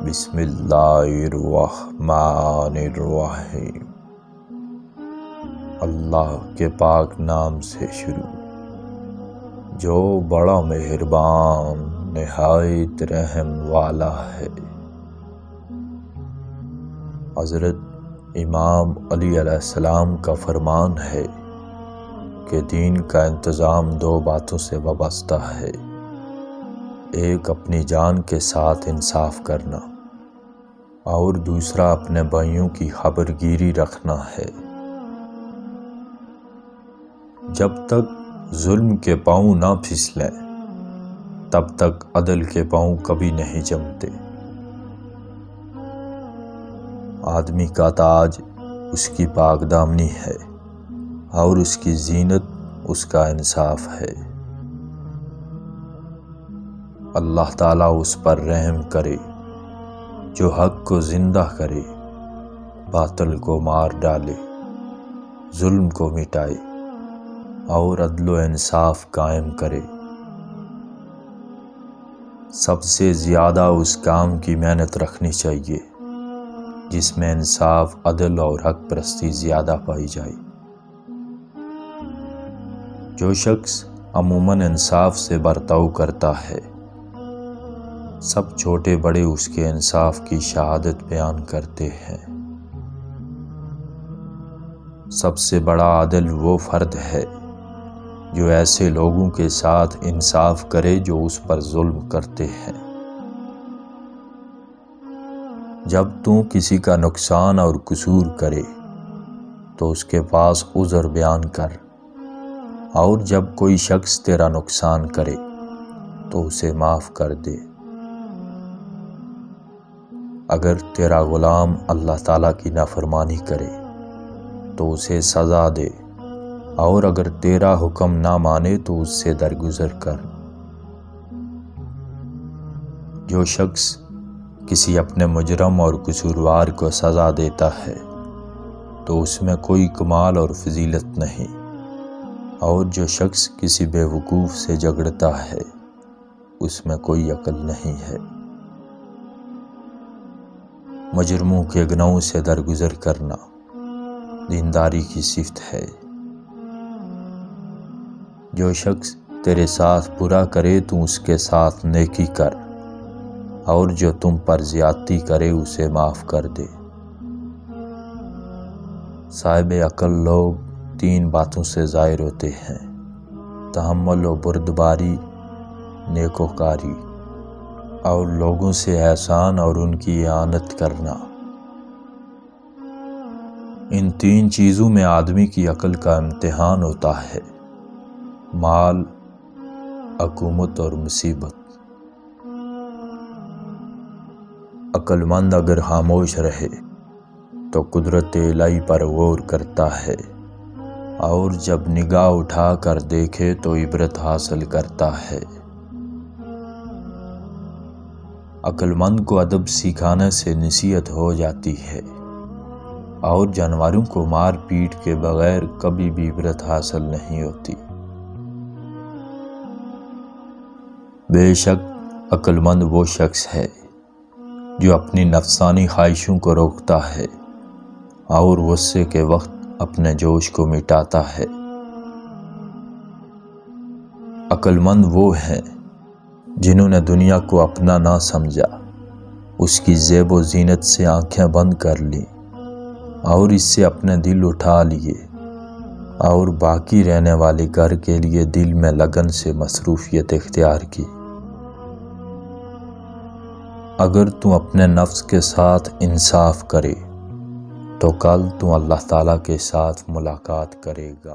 بسم اللہ الرحمن الرحیم۔ اللہ کے پاک نام سے شروع جو بڑا مہربان نہایت رحم والا ہے۔ حضرت امام علی علیہ السلام کا فرمان ہے کہ دین کا انتظام دو باتوں سے وابستہ ہے، ایک اپنی جان کے ساتھ انصاف کرنا اور دوسرا اپنے بھائیوں کی خبر گیری رکھنا ہے۔ جب تک ظلم کے پاؤں نہ پھسلیں تب تک عدل کے پاؤں کبھی نہیں جمتے۔ آدمی کا تاج اس کی پاک دامنی ہے اور اس کی زینت اس کا انصاف ہے۔ اللہ تعالیٰ اس پر رحم کرے جو حق کو زندہ کرے، باطل کو مار ڈالے، ظلم کو مٹائے اور عدل و انصاف قائم کرے۔ سب سے زیادہ اس کام کی محنت رکھنی چاہیے جس میں انصاف، عدل اور حق پرستی زیادہ پائی جائے۔ جو شخص عموماً انصاف سے برتاؤ کرتا ہے، سب چھوٹے بڑے اس کے انصاف کی شہادت بیان کرتے ہیں۔ سب سے بڑا عادل وہ فرد ہے جو ایسے لوگوں کے ساتھ انصاف کرے جو اس پر ظلم کرتے ہیں۔ جب تو کسی کا نقصان اور قصور کرے تو اس کے پاس عذر بیان کر، اور جب کوئی شخص تیرا نقصان کرے تو اسے معاف کر دے۔ اگر تیرا غلام اللہ تعالیٰ کی نافرمانی کرے تو اسے سزا دے، اور اگر تیرا حکم نہ مانے تو اس سے درگزر کر۔ جو شخص کسی اپنے مجرم اور قصوروار کو سزا دیتا ہے تو اس میں کوئی کمال اور فضیلت نہیں، اور جو شخص کسی بے وقوف سے جھگڑتا ہے اس میں کوئی عقل نہیں ہے۔ مجرموں کے گناہوں سے درگزر کرنا دینداری کی صفت ہے۔ جو شخص تیرے ساتھ برا کرے تو اس کے ساتھ نیکی کر، اور جو تم پر زیادتی کرے اسے معاف کر دے۔ صاحب عقل لوگ تین باتوں سے ظاہر ہوتے ہیں: تحمل و بردباری، نیکوکاری اور لوگوں سے احسان اور ان کی اعانت کرنا۔ ان تین چیزوں میں آدمی کی عقل کا امتحان ہوتا ہے: مال، حکومت اور مصیبت۔ عقل مند اگر خاموش رہے تو قدرت الہی پر غور کرتا ہے، اور جب نگاہ اٹھا کر دیکھے تو عبرت حاصل کرتا ہے۔ عقل مند کو ادب سکھانے سے نصیحت ہو جاتی ہے، اور جانوروں کو مار پیٹ کے بغیر کبھی بھی عبرت حاصل نہیں ہوتی۔ بے شک عقل مند وہ شخص ہے جو اپنی نفسانی خواہشوں کو روکتا ہے اور غصے کے وقت اپنے جوش کو مٹاتا ہے۔ عقل مند وہ ہیں جنہوں نے دنیا کو اپنا نہ سمجھا، اس کی زیب و زینت سے آنکھیں بند کر لیں اور اس سے اپنے دل اٹھا لیے، اور باقی رہنے والے گھر کے لیے دل میں لگن سے مصروفیت اختیار کی۔ اگر تم اپنے نفس کے ساتھ انصاف کرے تو کل تم اللہ تعالیٰ کے ساتھ ملاقات کرے گا۔